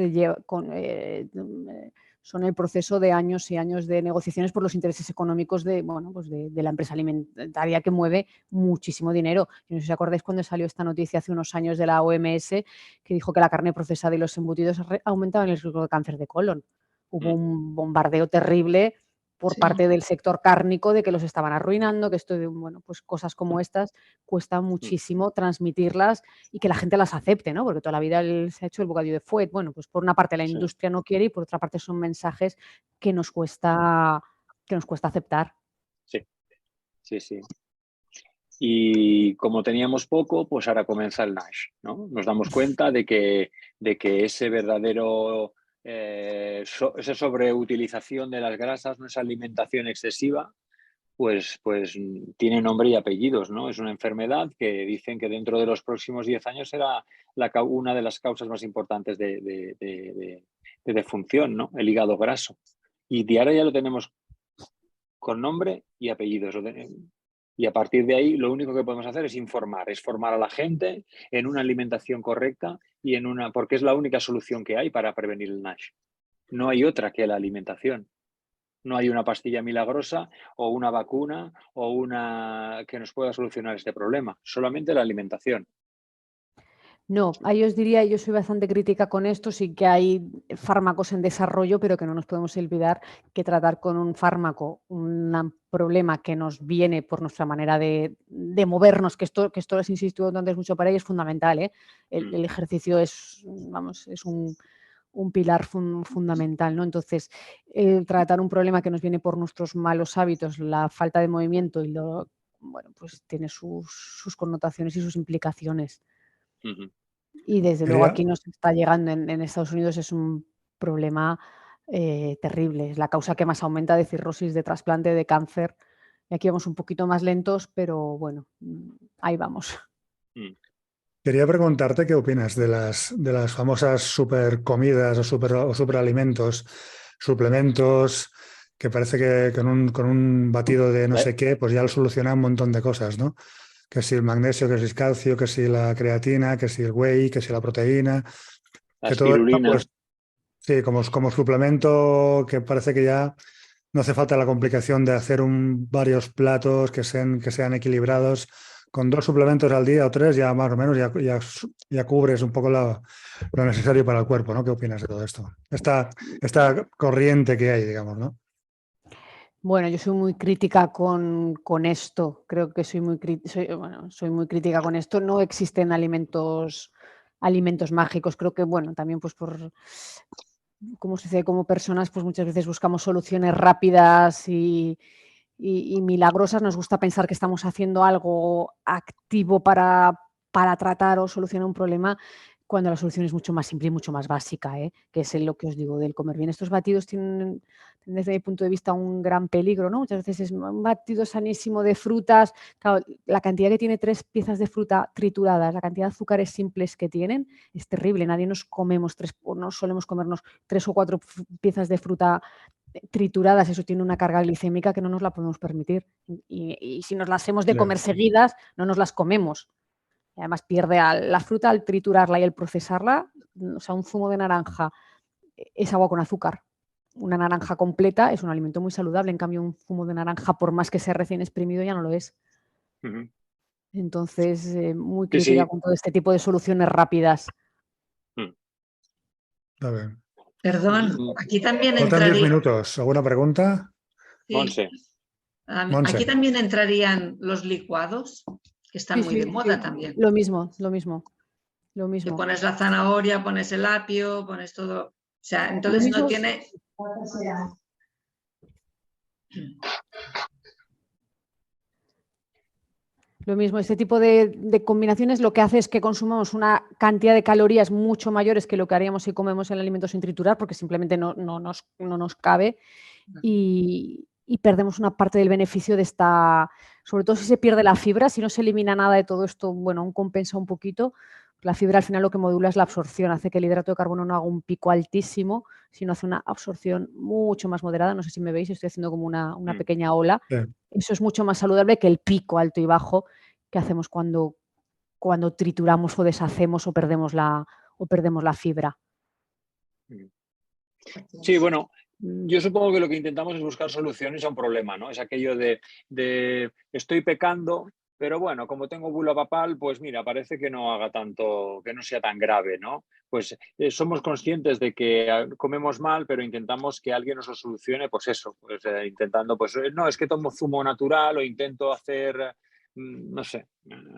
son el proceso de años y años de negociaciones por los intereses económicos de, bueno, pues de la empresa alimentaria que mueve muchísimo dinero. Yo no sé si os acordáis cuando salió esta noticia hace unos años de la OMS que dijo que la carne procesada y los embutidos aumentaban el riesgo de cáncer de colon. Hubo un bombardeo terrible por parte del sector cárnico de que los estaban arruinando, que esto de, bueno, pues cosas como estas cuesta muchísimo transmitirlas y que la gente las acepte, ¿no? Porque toda la vida se ha hecho el bocadillo de fuet. Bueno, pues por una parte la industria no quiere y por otra parte son mensajes que nos cuesta aceptar. Sí. Y como teníamos poco, pues ahora comienza el NASH, ¿no? Nos damos cuenta de que ese verdadero, esa sobreutilización de las grasas, ¿no? Esa alimentación excesiva, pues tiene nombre y apellidos, ¿no? Es una enfermedad que dicen que dentro de los próximos 10 años será una de las causas más importantes de defunción, ¿no? El hígado graso. Y ahora ya lo tenemos con nombre y apellidos. Y a partir de ahí lo único que podemos hacer es formar a la gente en una alimentación correcta y porque es la única solución que hay para prevenir el NASH. No hay otra que la alimentación. No hay una pastilla milagrosa o una vacuna o una que nos pueda solucionar este problema. Solamente la alimentación. No, ahí os diría, yo soy bastante crítica con esto, sí que hay fármacos en desarrollo, pero que no nos podemos olvidar que tratar con un fármaco un problema que nos viene por nuestra manera de movernos, que esto les insisto antes mucho para ello, es fundamental, ¿eh? El ejercicio es, vamos, es un pilar fundamental, ¿no? Entonces, tratar un problema que nos viene por nuestros malos hábitos, la falta de movimiento y bueno, pues tiene sus connotaciones y sus implicaciones. Y desde luego aquí nos está llegando en Estados Unidos, es un problema terrible. Es la causa que más aumenta de cirrosis, de trasplante, de cáncer. Y aquí vamos un poquito más lentos, pero bueno, ahí vamos. Quería preguntarte qué opinas de las famosas super comidas o superalimentos, suplementos, que parece que con un batido de no sé qué, pues ya lo soluciona un montón de cosas, ¿no? Que si el magnesio, que si el calcio, que si la creatina, que si el whey, que si la proteína, la que todo esto, espirulina. pues sí, como suplemento que parece que ya no hace falta la complicación de hacer varios platos que sean equilibrados. Con 2 suplementos al día o 3 ya más o menos ya cubres un poco lo necesario para el cuerpo, ¿no? ¿Qué opinas de todo esto? Esta corriente que hay, digamos, ¿no? Bueno, yo soy muy crítica con esto. Creo que soy muy crítica con esto. No existen alimentos mágicos. Creo que, bueno, también pues por como sucede como personas, pues muchas veces buscamos soluciones rápidas y milagrosas. Nos gusta pensar que estamos haciendo algo activo para tratar o solucionar un problema, cuando la solución es mucho más simple y mucho más básica, que es lo que os digo del comer bien. Estos batidos tienen, desde mi punto de vista, un gran peligro, ¿no? Muchas veces es un batido sanísimo de frutas. Claro, la cantidad que tiene 3 piezas de fruta trituradas, la cantidad de azúcares simples que tienen, es terrible. Nadie nos comemos no solemos comernos 3 o 4 piezas de fruta trituradas. Eso tiene una carga glicémica que no nos la podemos permitir. Y si nos las hemos de comer seguidas, no nos las comemos. Y además pierde la fruta al triturarla y al procesarla. O sea, un zumo de naranja es agua con azúcar. Una naranja completa es un alimento muy saludable. En cambio, un zumo de naranja, por más que sea recién exprimido, ya no lo es. Entonces, muy crítica con todo este tipo de soluciones rápidas. A ver. Perdón, aquí también Faltan 10 entraría... minutos. ¿Alguna pregunta? Sí. Monse. Monse. Aquí también entrarían los licuados, que están muy de moda también. Lo mismo. Que pones la zanahoria, pones el apio, pones todo. O sea, entonces no tiene... Lo mismo, este tipo de combinaciones lo que hace es que consumamos una cantidad de calorías mucho mayores que lo que haríamos si comemos el alimento sin triturar, porque simplemente no nos cabe, y perdemos una parte del beneficio de esta, sobre todo si se pierde la fibra. Si no se elimina nada de todo esto, bueno, aún compensa un poquito. La fibra al final lo que modula es la absorción, hace que el hidrato de carbono no haga un pico altísimo, sino hace una absorción mucho más moderada. No sé si me veis, estoy haciendo como una pequeña ola. Sí. Eso es mucho más saludable que el pico alto y bajo que hacemos cuando trituramos o deshacemos o perdemos la fibra. Sí, bueno, yo supongo que lo que intentamos es buscar soluciones a un problema, ¿no? Es aquello de estoy pecando, pero bueno, como tengo bula papal, pues mira, parece que no haga tanto, que no sea tan grave, ¿no? Pues somos conscientes de que comemos mal, pero intentamos que alguien nos lo solucione, pues eso, pues, intentando, pues no, es que tomo zumo natural o intento hacer, no sé,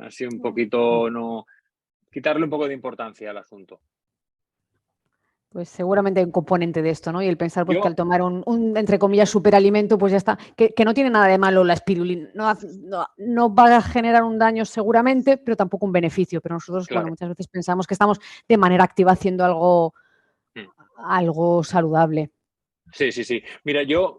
así un poquito, no, quitarle un poco de importancia al asunto. Pues seguramente hay un componente de esto, ¿no? Y el pensar pues, que al tomar un entre comillas, superalimento, pues ya está, que no tiene nada de malo la espirulina, no va a generar un daño seguramente, pero tampoco un beneficio. Pero nosotros, bueno, muchas veces pensamos que estamos de manera activa haciendo algo saludable. Sí. Mira, yo,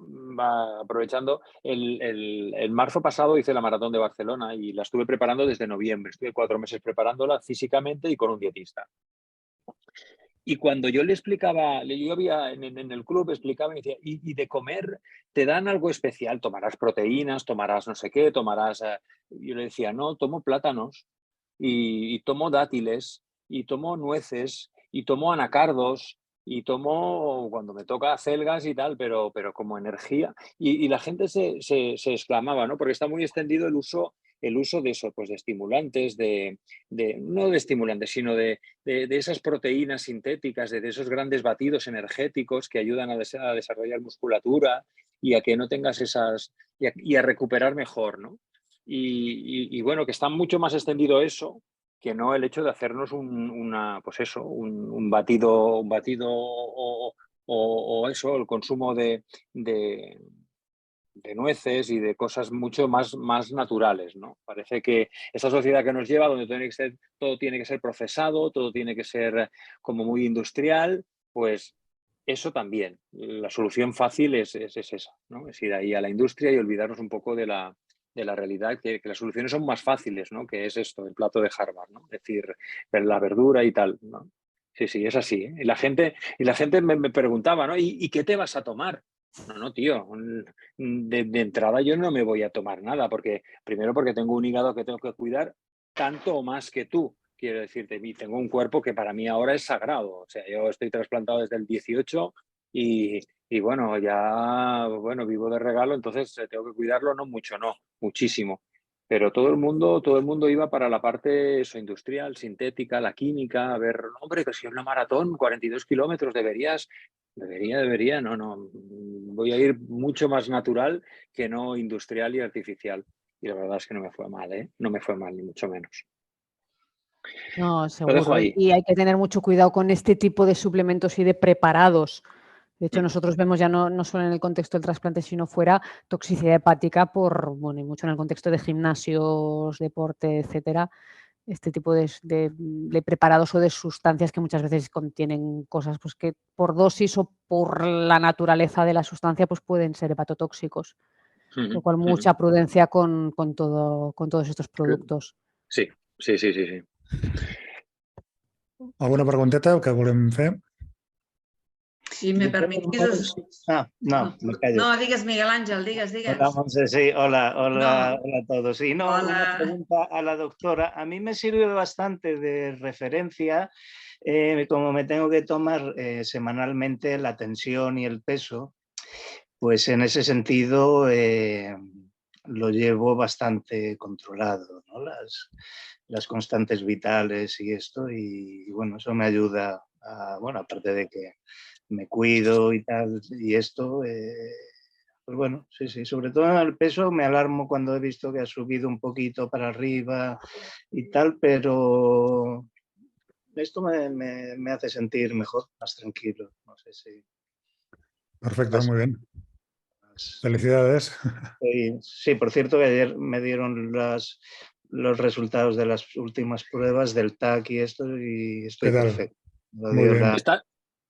aprovechando, el marzo pasado hice la maratón de Barcelona y la estuve preparando desde noviembre. Estuve 4 meses preparándola físicamente y con un dietista. Y cuando yo le explicaba, yo había en el club, explicaba y decía, y de comer te dan algo especial, tomarás proteínas, tomarás no sé qué, tomarás... Yo le decía, no, tomo plátanos y tomo dátiles y tomo nueces y tomo anacardos y tomo cuando me toca acelgas y tal, pero como energía. Y la gente se exclamaba, ¿no? Porque está muy extendido el uso de eso, pues de estimulantes, no de estimulantes, sino de esas proteínas sintéticas, de esos grandes batidos energéticos que ayudan a desarrollar musculatura y a que no tengas esas... y a recuperar mejor, ¿no? Y bueno, que está mucho más extendido eso que no el hecho de hacernos un batido o eso, el consumo de nueces y de cosas mucho más naturales, ¿no? Parece que esta sociedad que nos lleva, donde todo tiene que ser procesado, todo tiene que ser como muy industrial, pues eso también. La solución fácil es esa, ¿no? Es ir ahí a la industria y olvidarnos un poco de la realidad, que las soluciones son más fáciles, ¿no? Que es esto, el plato de Harvard, ¿no? Es decir, la verdura y tal, ¿no? Sí, es así, ¿eh? Y la gente me preguntaba, ¿no? ¿Y qué te vas a tomar? No, tío, de entrada yo no me voy a tomar nada, primero porque tengo un hígado que tengo que cuidar tanto o más que tú. Quiero decirte, tengo un cuerpo que para mí ahora es sagrado. O sea, yo estoy trasplantado desde el 18 y bueno, vivo de regalo, entonces tengo que cuidarlo, no mucho, no, muchísimo. Pero todo el mundo iba para la parte eso, industrial, sintética, la química, a ver, hombre, que si es una maratón, 42 kilómetros, debería, no, voy a ir mucho más natural que no industrial y artificial. Y la verdad es que no me fue mal, ¿eh? No me fue mal, ni mucho menos. No, Lo dejo seguro. ahí. Y hay que tener mucho cuidado con este tipo de suplementos y de preparados. De hecho, nosotros vemos ya no solo en el contexto del trasplante, sino fuera, toxicidad hepática y mucho en el contexto de gimnasios, deporte, etcétera. Este tipo de preparados o de sustancias que muchas veces contienen cosas pues, que por dosis o por la naturaleza de la sustancia pues, pueden ser hepatotóxicos. Lo cual, mucha prudencia con todos estos productos. Sí. ¿Alguna pregunteta que volem fer? Si me permitís... Me callo. No, digues, Miguel Ángel, digues. Hola, Montse, sí, hola a todos. Sí, no, Hola. una pregunta a la doctora. A mí me sirve bastante de referencia, como me tengo que tomar semanalmente la tensión y el peso, pues en ese sentido lo llevo bastante controlado, ¿no? Las constantes vitales y esto, y bueno, eso me ayuda aparte de que me cuido y tal, y esto, pues bueno, sí, sobre todo en el peso me alarmo cuando he visto que ha subido un poquito para arriba y tal, pero esto me hace sentir mejor, más tranquilo, no sé si... Perfecto, muy bien. Felicidades. Sí, por cierto que ayer me dieron los resultados de las últimas pruebas del TAC y esto, y estoy perfecto. Muy bien.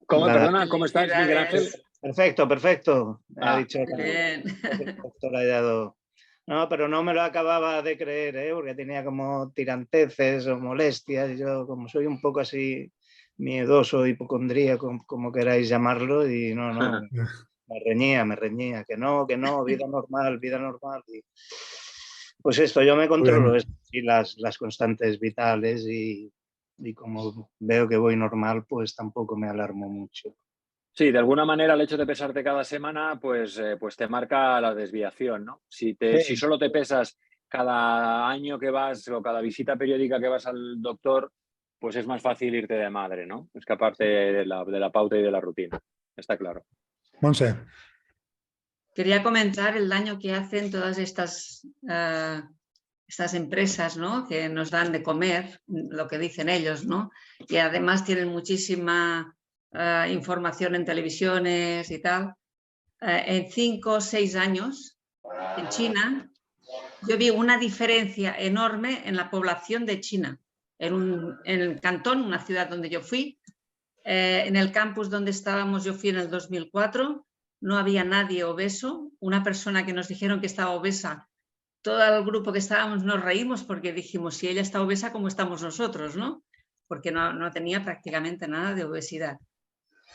Perdona, ¿cómo estás, Miguel Ángel? Perfecto. Me ha dicho el doctor Hallado. No, pero no me lo acababa de creer, porque tenía como tiranteces o molestias. Y yo, como soy un poco así miedoso, hipocondríaco, como queráis llamarlo, y no, me reñía, que no, vida normal. Y pues esto, yo me controlo y las constantes vitales y como veo que voy normal, pues tampoco me alarmo mucho. Sí, de alguna manera el hecho de pesarte cada semana, pues te marca la desviación, ¿no? Si solo te pesas cada año que vas o cada visita periódica que vas al doctor, pues es más fácil irte de madre, ¿no? Escaparte de la pauta y de la rutina. Está claro. Montse. Quería comentar el daño que hacen todas estas empresas, ¿no? Que nos dan de comer, lo que dicen ellos, ¿no? Y además tienen muchísima información en televisiones y tal. En 5 o 6 años, en China, yo vi una diferencia enorme en la población de China. En el Cantón, una ciudad donde yo fui, en el campus donde estábamos, yo fui en el 2004, no había nadie obeso. Una persona que nos dijeron que estaba obesa, todo el grupo que estábamos nos reímos porque dijimos, si ella está obesa, ¿cómo estamos nosotros, no? porque no tenía prácticamente nada de obesidad.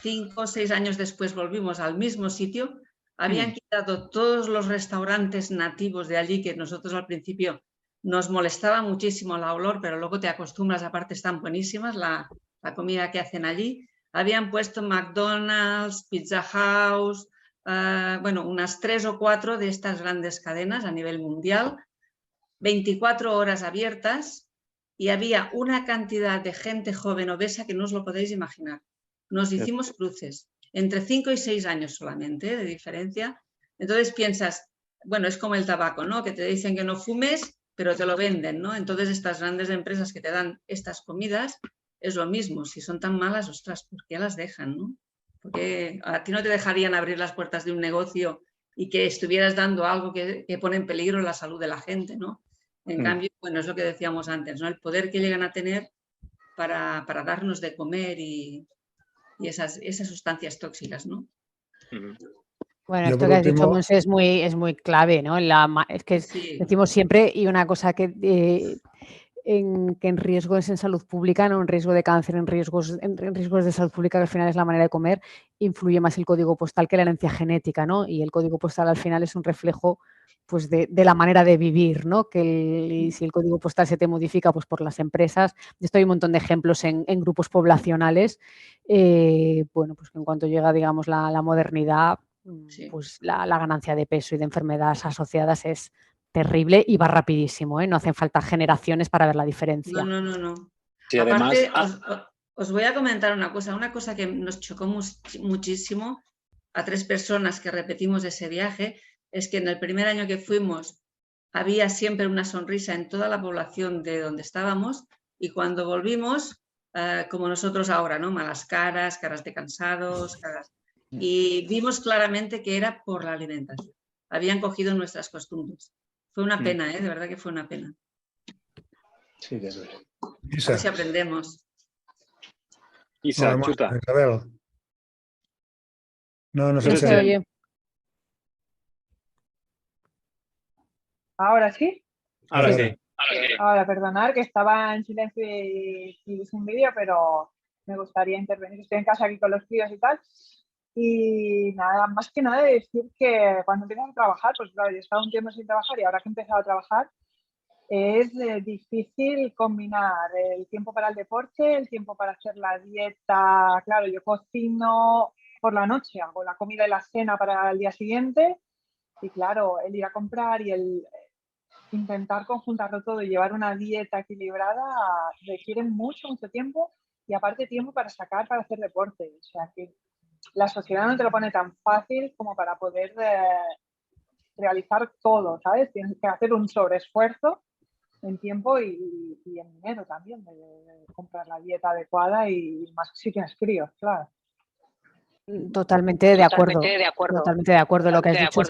5 o 6 años después volvimos al mismo sitio. Habían quitado todos los restaurantes nativos de allí, que nosotros al principio nos molestaba muchísimo el olor, pero luego te acostumbras, aparte están buenísimas la comida que hacen allí. Habían puesto McDonald's, Pizza House, bueno, unas 3 o 4 de estas grandes cadenas a nivel mundial, 24 horas abiertas, y había una cantidad de gente joven obesa que no os lo podéis imaginar. Nos hicimos cruces, entre 5 y 6 años solamente de diferencia. Entonces piensas, bueno, es como el tabaco, ¿no? Que te dicen que no fumes, pero te lo venden, ¿no? Entonces estas grandes empresas que te dan estas comidas es lo mismo. Si son tan malas, ostras, ¿por qué las dejan, no? Porque a ti no te dejarían abrir las puertas de un negocio y que estuvieras dando algo que pone en peligro la salud de la gente, ¿no? En cambio, bueno, es lo que decíamos antes, ¿no? El poder que llegan a tener para darnos de comer y esas sustancias tóxicas, ¿no? Bueno, esto que has dicho, Monse, es muy clave, ¿no? Es que decimos siempre, y una cosa que en riesgos en salud pública, no en riesgo de cáncer, en riesgos de salud pública, que al final es la manera de comer, influye más el código postal que la herencia genética, ¿no? Y el código postal al final es un reflejo pues de la manera de vivir, ¿no? Y si el código postal se te modifica pues por las empresas, esto hay un montón de ejemplos en grupos poblacionales, bueno, pues que en cuanto llega, digamos, la modernidad, pues la ganancia de peso y de enfermedades asociadas es terrible y va rapidísimo, ¿eh? No hacen falta generaciones para ver la diferencia. No. Sí, aparte, además, os voy a comentar una cosa que nos chocó muchísimo a 3 personas que repetimos ese viaje, es que en el primer año que fuimos había siempre una sonrisa en toda la población de donde estábamos, y cuando volvimos, como nosotros ahora, ¿no? Malas caras de cansados, y vimos claramente que era por la alimentación. Habían cogido nuestras costumbres. Fue una pena, de verdad que fue una pena. Sí, de verdad. A ver si aprendemos. Isa, chuta. No se oye. ¿Ahora sí? Ahora sí. Ahora, perdonad que estaba en silencio y sin vídeo, pero me gustaría intervenir. Estoy en casa aquí con los críos y tal. Y nada, más que nada decir que cuando empiezas a trabajar, pues claro, yo he estado un tiempo sin trabajar y ahora que he empezado a trabajar, es difícil combinar el tiempo para el deporte, el tiempo para hacer la dieta. Claro, yo cocino por la noche, hago la comida y la cena para el día siguiente, y claro, el ir a comprar y el intentar conjuntarlo todo y llevar una dieta equilibrada requiere mucho tiempo, y aparte tiempo para sacar para hacer deporte. O sea que la sociedad no te lo pone tan fácil como para poder realizar todo, ¿sabes? Tienes que hacer un sobreesfuerzo en tiempo y en dinero también, de comprar la dieta adecuada, y más si tienes críos, claro. Totalmente de acuerdo. Totalmente de acuerdo lo que has dicho.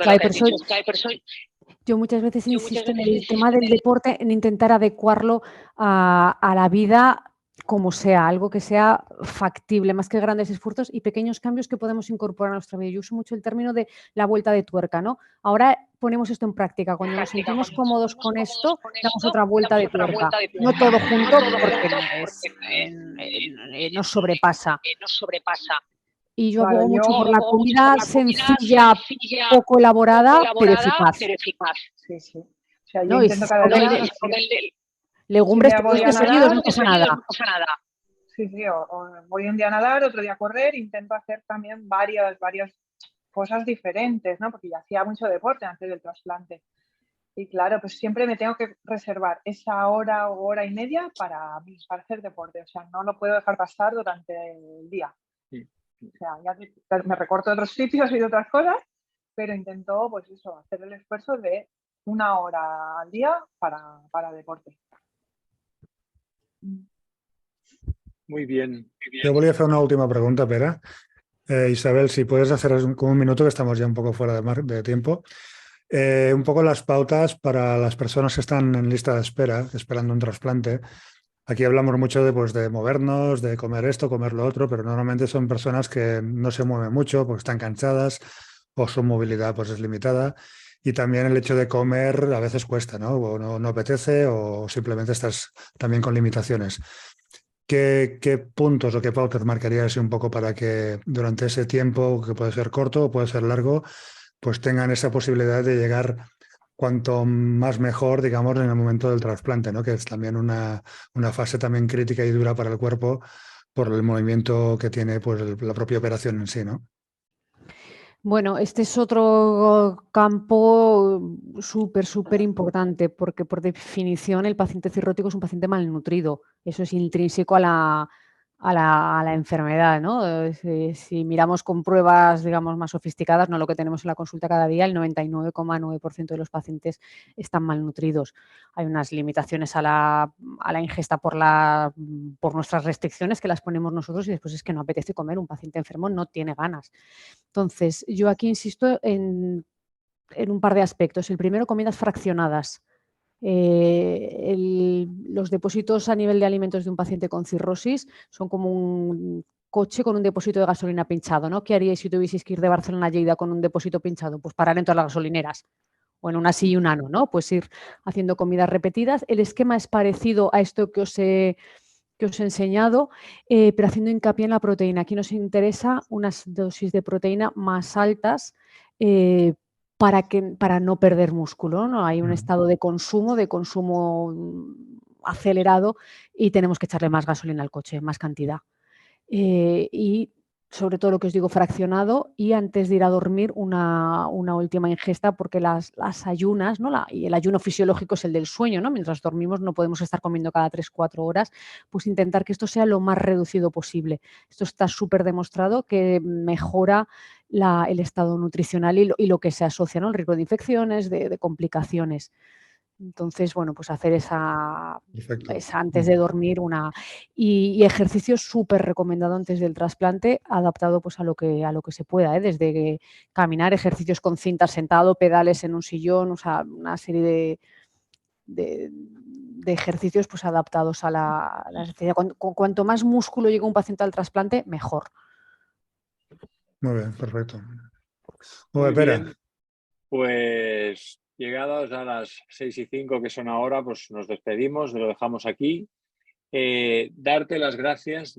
Yo muchas veces insisto en el tema del deporte, en intentar adecuarlo a la vida como sea, algo que sea factible, más que grandes esfuerzos y pequeños cambios que podemos incorporar a nuestra vida. Yo uso mucho el término de la vuelta de tuerca, ¿no? Ahora ponemos esto en práctica. Cuando nos sentimos cómodos con esto, damos otra vuelta de tuerca. No todo junto, porque nos sobrepasa. Y yo abogo mucho por la comida sencilla, poco elaborada, pero eficaz. Sí. O sea, yo intento cada día... Legumbres seguidos, no pasa nada. Sí, o voy un día a nadar, otro día a correr, intento hacer también varias cosas diferentes, ¿no? Porque ya hacía mucho deporte antes del trasplante. Y claro, pues siempre me tengo que reservar esa hora o hora y media para hacer deporte. O sea, no lo puedo dejar pasar durante el día. O sea, ya me recorto de otros sitios y de otras cosas, pero intento, pues eso, hacer el esfuerzo de 1 hora al día para deporte. Muy bien. Yo voy a hacer una última pregunta, Pere. Isabel, si puedes hacer como un minuto, que estamos ya un poco fuera de tiempo. Un poco las pautas para las personas que están en lista de espera, esperando un trasplante. Aquí hablamos mucho de movernos, de comer esto, comer lo otro, pero normalmente son personas que no se mueven mucho porque están cansadas o su movilidad pues es limitada. Y también el hecho de comer a veces cuesta, ¿no? O no apetece, o simplemente estás también con limitaciones. ¿qué puntos o qué pautas marcarías un poco para que durante ese tiempo, que puede ser corto o puede ser largo, pues tengan esa posibilidad de llegar cuanto más mejor, digamos, en el momento del trasplante, ¿no? Que es también una fase también crítica y dura para el cuerpo por el movimiento que tiene pues, la propia operación en sí, ¿no? Bueno, este es otro campo súper importante, porque por definición el paciente cirrótico es un paciente malnutrido. Eso es intrínseco a la enfermedad, ¿no? Si miramos con pruebas, digamos, más sofisticadas, no lo que tenemos en la consulta cada día, el 99,9% de los pacientes están malnutridos. Hay unas limitaciones a la ingesta por nuestras restricciones que las ponemos nosotros y después es que no apetece comer. Un paciente enfermo no tiene ganas. Entonces, yo aquí insisto en un par de aspectos. El primero, comidas fraccionadas. Los depósitos a nivel de alimentos de un paciente con cirrosis son como un coche con un depósito de gasolina pinchado, ¿no? ¿Qué haríais si tuvieseis que ir de Barcelona a Lleida con un depósito pinchado? Pues parar en todas las gasolineras o en una sí y una no, ¿no? Pues ir haciendo comidas repetidas. El esquema es parecido a esto que os he enseñado, pero haciendo hincapié en la proteína. Aquí nos interesa unas dosis de proteína más altas para no perder músculo, ¿no? Hay un estado de consumo acelerado y tenemos que echarle más gasolina al coche, más cantidad. Y sobre todo lo que os digo, fraccionado y antes de ir a dormir una última ingesta, porque las ayunas, ¿no? Y el ayuno fisiológico es el del sueño, ¿no? Mientras dormimos no podemos estar comiendo cada 3-4 horas, pues intentar que esto sea lo más reducido posible. Esto está súper demostrado que mejora el estado nutricional y lo que se asocia, ¿no? El riesgo de infecciones, de complicaciones. Entonces, bueno, pues hacer esa antes de dormir y ejercicio súper recomendado antes del trasplante, adaptado pues a lo que se pueda, desde caminar, ejercicios con cintas sentado, pedales en un sillón, o sea, una serie de ejercicios pues adaptados a la necesidad. Cuanto más músculo llega un paciente al trasplante, mejor. Muy bien, perfecto. Muy bien. Pues llegados a las 6:05, que son ahora, pues nos despedimos, lo dejamos aquí. Darte las gracias,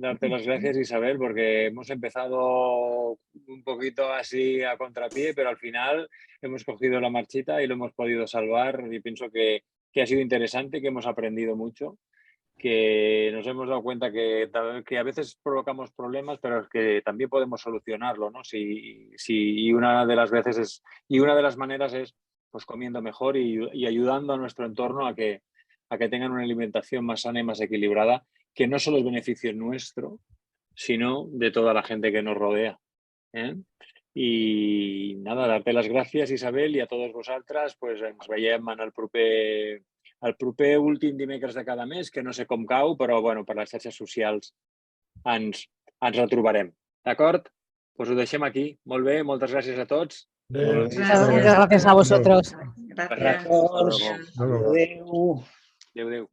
Isabel, porque hemos empezado un poquito así a contrapié, pero al final hemos cogido la marchita y lo hemos podido salvar y pienso que ha sido interesante, que hemos aprendido mucho, que nos hemos dado cuenta que a veces provocamos problemas, pero que también podemos solucionarlo, ¿no? Y una de las maneras es pues comiendo mejor y ayudando a nuestro entorno a que tengan una alimentación más sana y más equilibrada, que no solo es beneficio nuestro, sino de toda la gente que nos rodea. I nada, darte les gràcies, Isabel, i a totes vosaltres pues, ens veiem en el proper últim dimecres de cada mes, que no sé com cau, però bueno, per les xarxes socials ens retrobarem. D'acord? Pues ho deixem aquí. Molt bé, moltes gràcies a tots. Muchas gracias a vosotros. Gracias. Adéu. Adéu.